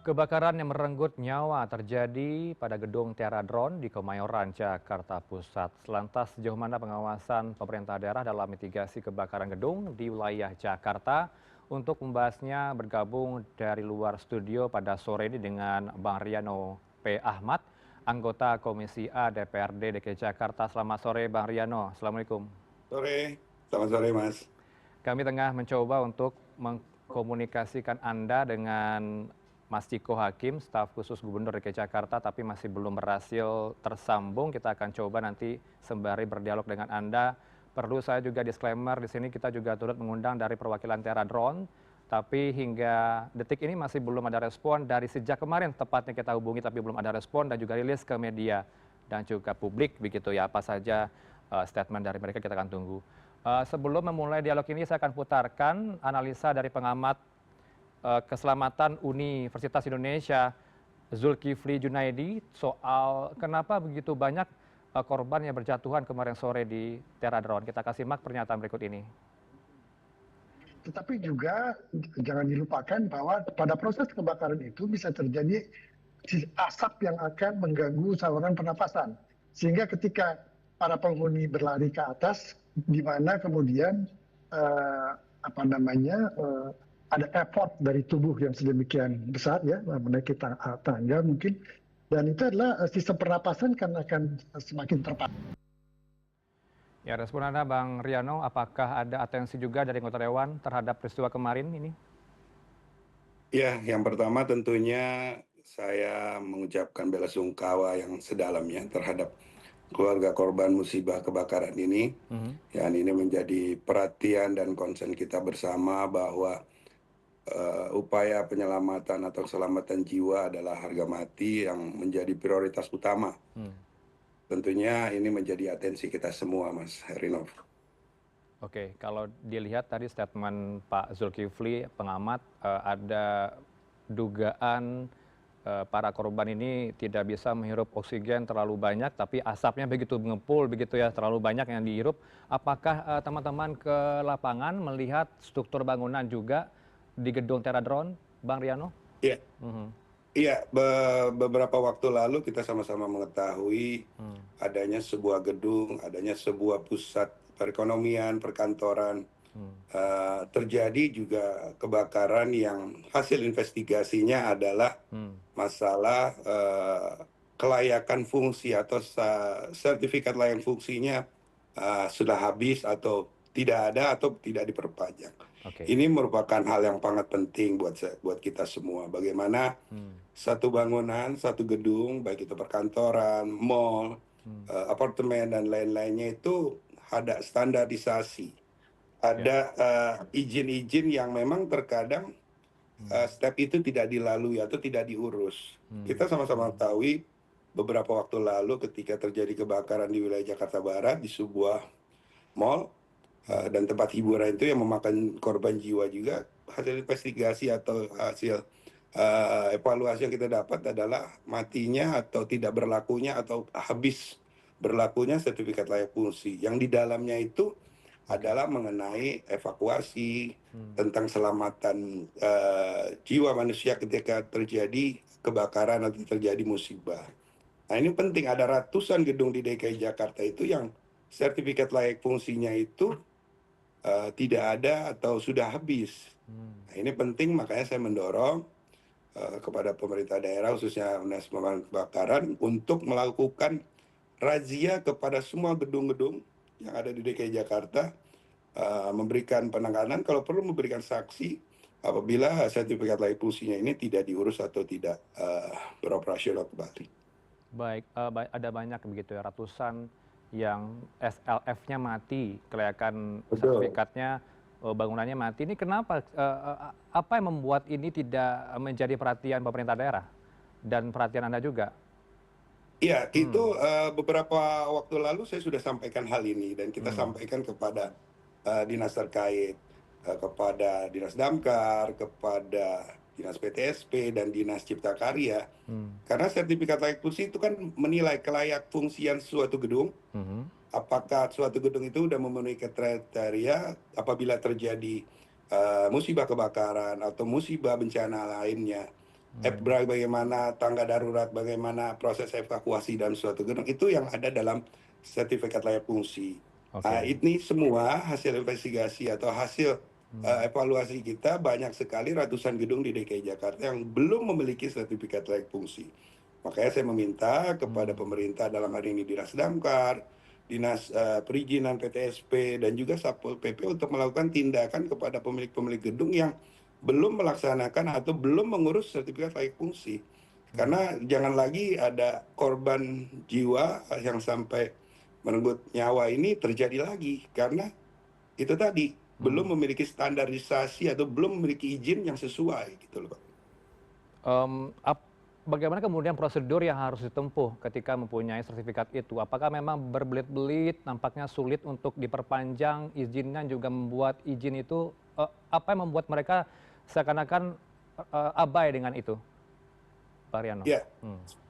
Kebakaran yang merenggut nyawa terjadi pada gedung Teradron di Kemayoran, Jakarta Pusat. Selantas sejauh mana pengawasan pemerintah daerah dalam mitigasi kebakaran gedung di wilayah Jakarta? Untuk membahasnya bergabung dari luar studio pada sore ini dengan Bang Riano P. Ahmad, anggota Komisi A DPRD DKI Jakarta. Selamat sore Bang Riano, Assalamualaikum. Sore, selamat sore Mas. Kami tengah mencoba untuk mengkomunikasikan Anda dengan Mas Ciko Hakim, staf khusus Gubernur DKI Jakarta, tapi masih belum berhasil tersambung. Kita akan coba nanti sembari berdialog dengan Anda. Perlu saya juga disclaimer di sini kita juga turut mengundang dari perwakilan Teradron, tapi hingga detik ini masih belum ada respon dari sejak kemarin tepatnya kita hubungi tapi belum ada respon dan juga rilis ke media dan juga publik begitu ya. Apa saja statement dari mereka kita akan tunggu. Sebelum memulai dialog ini saya akan putarkan analisa dari pengamat keselamatan Universitas Indonesia Zulkifli Junaidi soal kenapa begitu banyak korban yang berjatuhan kemarin sore di Teradron. Kita kasih simak pernyataan berikut ini. Tetapi juga jangan dilupakan bahwa pada proses kebakaran itu bisa terjadi asap yang akan mengganggu saluran pernapasan. Sehingga ketika para penghuni berlari ke atas, di mana kemudian ada effort dari tubuh yang sedemikian besar ya, menaiki tangga mungkin, dan itu adalah sistem pernapasan kan akan semakin terpapar. Ya, respon Anda Bang Riano, apakah ada atensi juga dari anggota Dewan terhadap peristiwa kemarin ini? Ya, yang pertama tentunya saya mengucapkan bela sungkawa yang sedalamnya terhadap keluarga korban musibah kebakaran ini. Dan ini menjadi perhatian dan concern kita bersama bahwa upaya penyelamatan atau keselamatan jiwa adalah harga mati yang menjadi prioritas utama. Tentunya ini menjadi atensi kita semua, Mas Herinov. Oke, kalau dilihat tadi statement Pak Zulkifli, pengamat, ada dugaan para korban ini tidak bisa menghirup oksigen terlalu banyak, tapi asapnya begitu mengepul, begitu ya, terlalu banyak yang dihirup. Apakah teman-teman ke lapangan melihat struktur bangunan juga di gedung Teradron, Bang Riano? Iya. Iya, beberapa waktu lalu kita sama-sama mengetahui adanya sebuah gedung, adanya sebuah pusat perekonomian, perkantoran, terjadi juga kebakaran yang hasil investigasinya adalah masalah kelayakan fungsi atau sertifikat layak fungsinya sudah habis atau tidak ada atau tidak diperpanjang. Ini merupakan hal yang sangat penting buat kita semua. Bagaimana satu bangunan, satu gedung, baik itu perkantoran, mall, apartemen dan lain-lainnya itu ada standarisasi, ada izin-izin yang memang terkadang step itu tidak dilalui atau tidak diurus. Kita sama-sama tahu beberapa waktu lalu ketika terjadi kebakaran di wilayah Jakarta Barat di sebuah mall dan tempat hiburan itu yang memakan korban jiwa juga, hasil investigasi atau hasil evaluasi yang kita dapat adalah matinya atau tidak berlakunya atau habis berlakunya sertifikat layak fungsi. Yang di dalamnya itu adalah mengenai evakuasi tentang keselamatan jiwa manusia ketika terjadi kebakaran atau terjadi musibah. Nah ini penting, ada ratusan gedung di DKI Jakarta itu yang sertifikat layak fungsinya itu tidak ada atau sudah habis. Nah ini penting, makanya saya mendorong kepada pemerintah daerah khususnya Dinas Pemadam Kebakaran untuk melakukan razia kepada semua gedung-gedung yang ada di DKI Jakarta, memberikan penanganan, kalau perlu memberikan saksi apabila sertifikat layak fungsinya ini tidak diurus atau tidak beroperasional kembali. Baik, ada banyak begitu ya, ratusan yang SLF-nya mati, kelayakan sertifikatnya, bangunannya mati. Ini kenapa, apa yang membuat ini tidak menjadi perhatian pemerintah daerah dan perhatian Anda juga? Iya, itu beberapa waktu lalu saya sudah sampaikan hal ini dan kita sampaikan kepada dinas terkait, kepada Dinas Damkar, kepada Dinas PTSP dan Dinas Cipta Karya. Karena sertifikat layak fungsi itu kan menilai kelayak fungsian suatu gedung. Apakah suatu gedung itu sudah memenuhi kriteria apabila terjadi musibah kebakaran atau musibah bencana lainnya, bagaimana tangga darurat, bagaimana proses evakuasi dalam suatu gedung, itu yang ada dalam sertifikat layak fungsi. Nah, Oke. ini semua hasil investigasi atau hasil evaluasi kita, banyak sekali ratusan gedung di DKI Jakarta yang belum memiliki sertifikat layak fungsi. Makanya saya meminta kepada pemerintah, dalam hal ini Dinas Damkar, Dinas Perizinan PTSP, dan juga Satpol PP untuk melakukan tindakan kepada pemilik-pemilik gedung yang belum melaksanakan atau belum mengurus sertifikat layak fungsi. Karena jangan lagi ada korban jiwa yang sampai merenggut nyawa ini terjadi lagi, karena itu tadi belum memiliki standarisasi atau belum memiliki izin yang sesuai gitu loh, Pak. Bagaimana kemudian prosedur yang harus ditempuh ketika mempunyai sertifikat itu? Apakah memang berbelit-belit, nampaknya sulit untuk diperpanjang izinnya, juga membuat izin itu, apa yang membuat mereka seakan-akan abai dengan itu, Pak Haryono? Ya,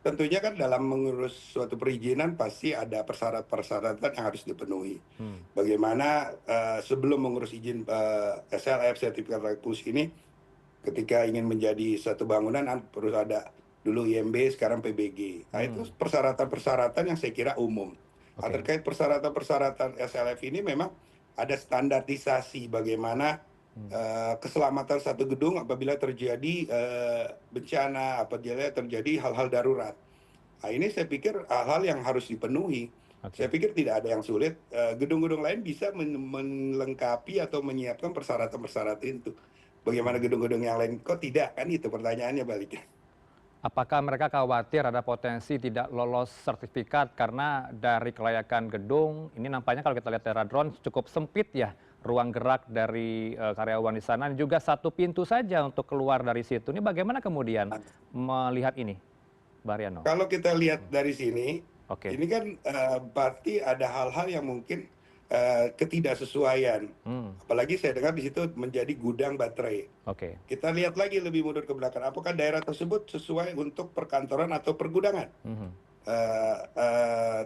tentunya kan dalam mengurus suatu perizinan pasti ada persyaratan yang harus dipenuhi. Bagaimana sebelum mengurus izin SLF, sertifikat layak fungsi ini, ketika ingin menjadi satu bangunan harus ada dulu IMB, sekarang PBG. Nah, itu persyaratan-persyaratan yang saya kira umum. Nah, terkait persyaratan-persyaratan SLF ini memang ada standarisasi bagaimana keselamatan satu gedung apabila terjadi bencana, apabila terjadi hal-hal darurat. Nah, ini saya pikir hal-hal yang harus dipenuhi. Saya pikir tidak ada yang sulit. Gedung-gedung lain bisa melengkapi atau menyiapkan persyaratan-persyaratan itu. Bagaimana gedung-gedung yang lain kok tidak, kan itu pertanyaannya baliknya. Apakah mereka khawatir ada potensi tidak lolos sertifikat karena dari kelayakan gedung ini nampaknya kalau kita lihat dari drone cukup sempit ya ruang gerak dari karyawan di sana, dan juga satu pintu saja untuk keluar dari situ. Ini bagaimana kemudian melihat ini, Mbak Haryono? Kalau kita lihat dari sini, Oke. ini kan berarti ada hal-hal yang mungkin ketidaksesuaian. Apalagi saya dengar di situ menjadi gudang baterai. Oke. Kita lihat lagi lebih mundur ke belakang, apakah daerah tersebut sesuai untuk perkantoran atau pergudangan?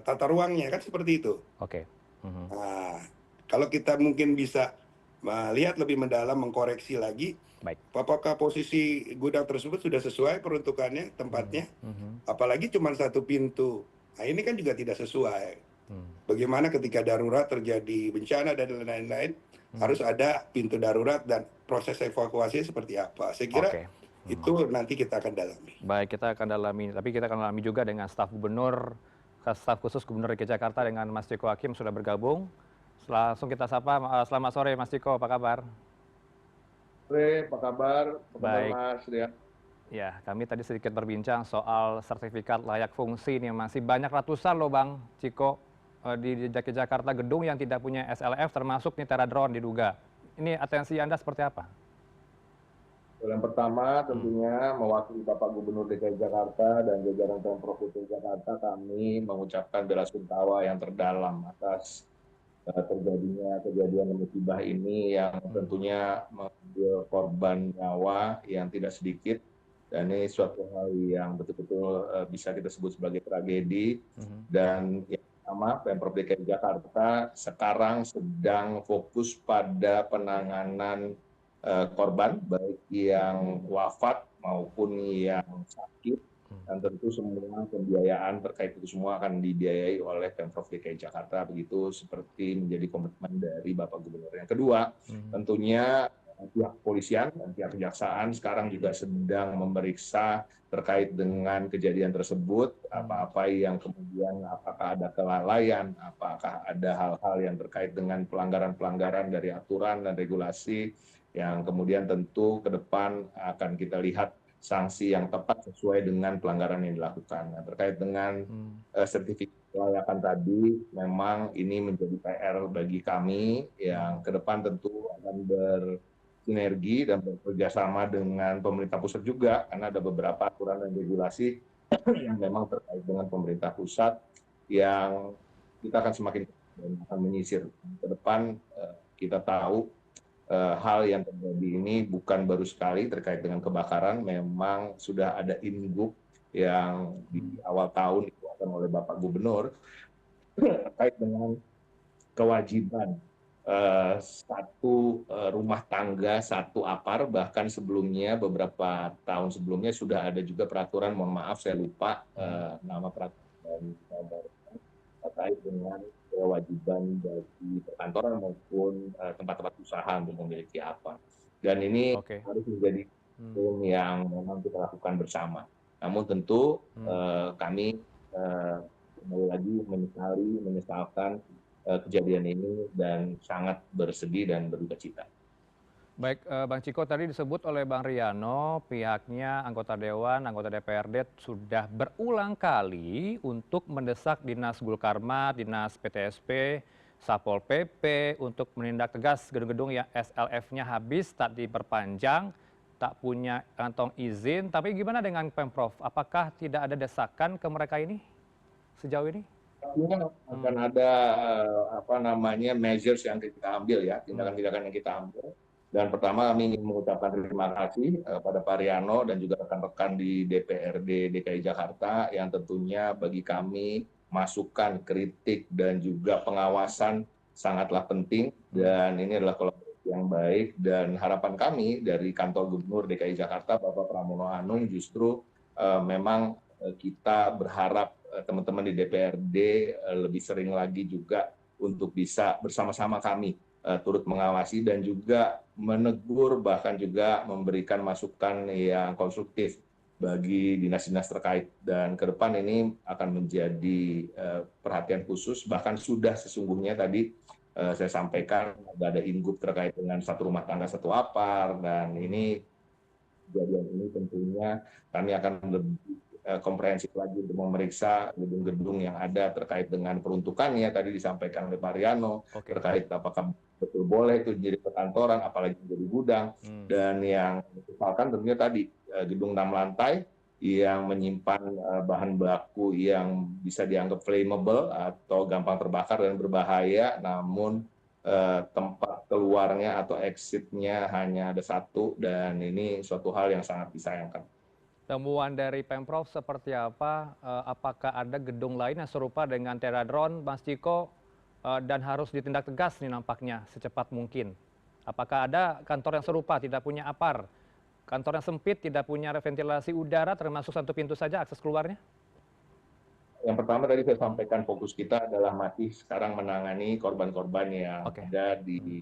Tata ruangnya kan seperti itu. Oke. Nah, kalau kita mungkin bisa melihat lebih mendalam, mengkoreksi lagi, Baik. apakah posisi gudang tersebut sudah sesuai peruntukannya, tempatnya, apalagi cuma satu pintu. Nah, ini kan juga tidak sesuai. Bagaimana ketika darurat terjadi bencana dan lain-lain, harus ada pintu darurat dan proses evakuasi seperti apa. Saya kira itu nanti kita akan dalami. Baik, kita akan dalami, tapi kita akan dalami juga dengan staf gubernur, staf khusus Gubernur DKI Jakarta dengan Mas Ciko Hakim sudah bergabung. Langsung kita sapa. Selamat sore Mas Ciko, apa kabar? Sore, apa kabar? Baik. Mas Rian? Ya, kami tadi sedikit berbincang soal sertifikat layak fungsi ini, masih banyak ratusan loh Bang Ciko di DKI Jakarta gedung yang tidak punya SLF, termasuk nih Teradron diduga. Ini atensi Anda seperti apa? Yang pertama tentunya mewakili Bapak Gubernur DKI Jakarta dan jajaran Pemprov DKI Jakarta, kami mengucapkan bela sungkawa yang terdalam atas terjadinya kejadian musibah ini yang tentunya mengambil korban nyawa yang tidak sedikit, dan ini suatu hal yang betul-betul bisa kita sebut sebagai tragedi. Dan yang pertama, Pemprov DKI Jakarta sekarang sedang fokus pada penanganan korban, baik yang wafat maupun yang sakit, dan tentu semua pembiayaan terkait itu semua akan dibiayai oleh Pemprov DKI Jakarta, begitu seperti menjadi komitmen dari Bapak Gubernur. Yang kedua, tentunya pihak kepolisian dan pihak kejaksaan sekarang juga sedang memeriksa terkait dengan kejadian tersebut, apa-apa yang kemudian apakah ada kelalaian, apakah ada hal-hal yang terkait dengan pelanggaran-pelanggaran dari aturan dan regulasi yang kemudian tentu ke depan akan kita lihat sanksi yang tepat sesuai dengan pelanggaran yang dilakukan. Nah, terkait dengan sertifikat kelayakan tadi, memang ini menjadi PR bagi kami yang ke depan tentu akan bersinergi dan bekerjasama dengan pemerintah pusat juga, karena ada beberapa aturan dan regulasi yang memang terkait dengan pemerintah pusat yang kita akan semakin akan menyisir. Ke depan kita tahu hal yang terjadi ini bukan baru sekali terkait dengan kebakaran, memang sudah ada ingup yang di awal tahun dikeluarkan oleh Bapak Gubernur terkait dengan kewajiban satu rumah tangga, satu apar, bahkan sebelumnya beberapa tahun sebelumnya sudah ada juga peraturan, mohon maaf saya lupa nama peraturan terkait dengan kewajiban bagi perkantoran maupun tempat-tempat usaha untuk memiliki apar. Dan ini Oke. harus menjadi yang memang kita lakukan bersama. Namun tentu kami kembali lagi menyesalkan kejadian ini dan sangat bersedih dan berduka cita. Baik, Bang Ciko, tadi disebut oleh Bang Riano, pihaknya anggota Dewan, anggota DPRD sudah berulang kali untuk mendesak Dinas Gulkarmat, Dinas PTSP, Satpol PP untuk menindak tegas gedung-gedung yang SLF-nya habis, tak diperpanjang, tak punya kantong izin. Tapi gimana dengan Pemprov? Apakah tidak ada desakan ke mereka ini sejauh ini? Artinya akan ada measures yang kita ambil ya, tindakan-tindakan yang kita ambil. Dan pertama kami ingin mengucapkan terima kasih pada Pak Riano dan juga rekan-rekan di DPRD DKI Jakarta yang tentunya bagi kami masukan, kritik dan juga pengawasan sangatlah penting, dan ini adalah kolaborasi yang baik. Dan harapan kami dari kantor Gubernur DKI Jakarta Bapak Pramono Anung justru memang kita berharap teman-teman di DPRD lebih sering lagi juga untuk bisa bersama-sama kami turut mengawasi dan juga menegur, bahkan juga memberikan masukan yang konstruktif bagi dinas-dinas terkait. Dan ke depan ini akan menjadi perhatian khusus, bahkan sudah sesungguhnya tadi saya sampaikan ada ingup terkait dengan satu rumah tangga satu apar, dan ini kejadian ini tentunya kami akan lebih komprehensif lagi untuk memeriksa gedung-gedung yang ada terkait dengan peruntukannya. Tadi disampaikan oleh Pak Riano terkait apakah betul boleh itu jadi perkantoran, apalagi menjadi gudang. Dan yang misalkan tentunya tadi gedung 6 lantai yang menyimpan bahan baku yang bisa dianggap flammable atau gampang terbakar dan berbahaya, namun tempat keluarnya atau exit-nya hanya ada satu, dan ini suatu hal yang sangat disayangkan. Temuan dari Pemprov seperti apa? Apakah ada gedung lain yang serupa dengan Teradron, Mas Ciko, dan harus ditindak tegas nih nampaknya secepat mungkin? Apakah ada kantor yang serupa, tidak punya apar, kantor yang sempit, tidak punya ventilasi udara, termasuk satu pintu saja akses keluarnya? Yang pertama tadi saya sampaikan, fokus kita adalah masih sekarang menangani korban-korban yang ada di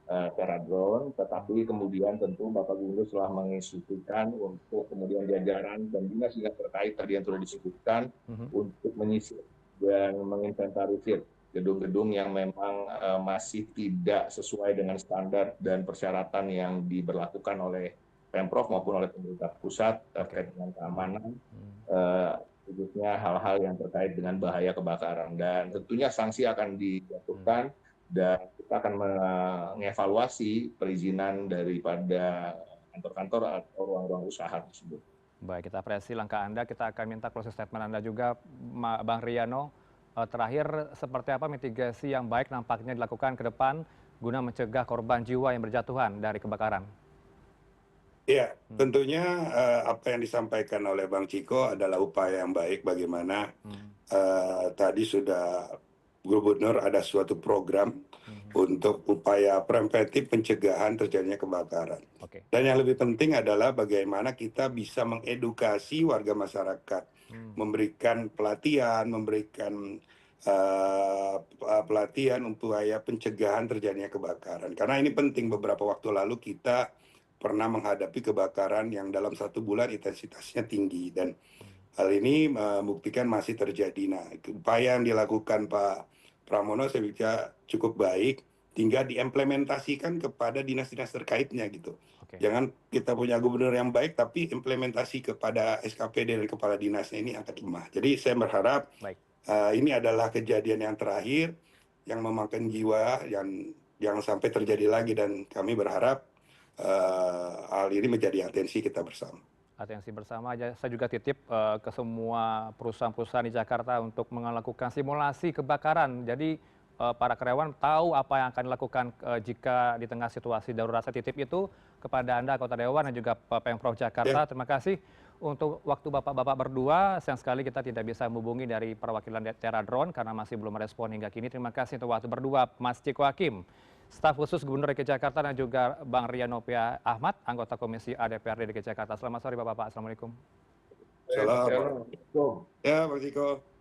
Teradron, tetapi kemudian tentu Bapak Gubernur telah menginstruksikan untuk kemudian jajaran dan dinas-dinas terkait tadi yang sudah disebutkan untuk menyisir dan menginventarisir gedung-gedung yang memang masih tidak sesuai dengan standar dan persyaratan yang diberlakukan oleh Pemprov maupun oleh pemerintah pusat terkait dengan keamanan, khususnya hal-hal yang terkait dengan bahaya kebakaran. Dan tentunya sanksi akan dijatuhkan dan kita akan mengevaluasi perizinan daripada kantor-kantor atau ruang-ruang usaha tersebut. Baik, kita apresiasi langkah Anda. Kita akan minta closing statement Anda juga, Bang Riano. Terakhir, seperti apa mitigasi yang baik nampaknya dilakukan ke depan guna mencegah korban jiwa yang berjatuhan dari kebakaran? Ya, tentunya apa yang disampaikan oleh Bang Ciko adalah upaya yang baik bagaimana tadi sudah Gubernur ada suatu program untuk upaya preventif pencegahan terjadinya kebakaran. Dan yang lebih penting adalah bagaimana kita bisa mengedukasi warga masyarakat, memberikan pelatihan, memberikan pelatihan upaya pencegahan terjadinya kebakaran. Karena ini penting, beberapa waktu lalu kita pernah menghadapi kebakaran yang dalam 1 bulan intensitasnya tinggi, dan hal ini membuktikan masih terjadi. Nah, upaya yang dilakukan Pak Pramono saya pikir cukup baik, tinggal diimplementasikan kepada dinas-dinas terkaitnya gitu. Jangan kita punya gubernur yang baik tapi implementasi kepada SKPD dan kepala dinasnya ini agak lemah. Jadi saya berharap ini adalah kejadian yang terakhir yang memakan jiwa, yang jangan sampai terjadi lagi, dan kami berharap hal ini menjadi atensi kita bersama. Atensi bersama aja. Saya juga titip ke semua perusahaan-perusahaan di Jakarta untuk melakukan simulasi kebakaran. Jadi para karyawan tahu apa yang akan dilakukan jika di tengah situasi darurat. Saya titip itu kepada Anda, Kota Dewan, dan juga Pemprov Jakarta. Terima kasih untuk waktu Bapak-Bapak berdua. Sayang sekali kita tidak bisa menghubungi dari perwakilan Teradron karena masih belum merespon hingga kini. Terima kasih untuk waktu berdua, Mas Ciko Hakim, Staf khusus Gubernur DKI Jakarta dan juga Bang Rian Nopia Ahmad, anggota Komisi A DPRD DKI Jakarta. Selamat sore Bapak-Bapak. Assalamualaikum. Salam. Assalamualaikum. Ya, Pak Tiko.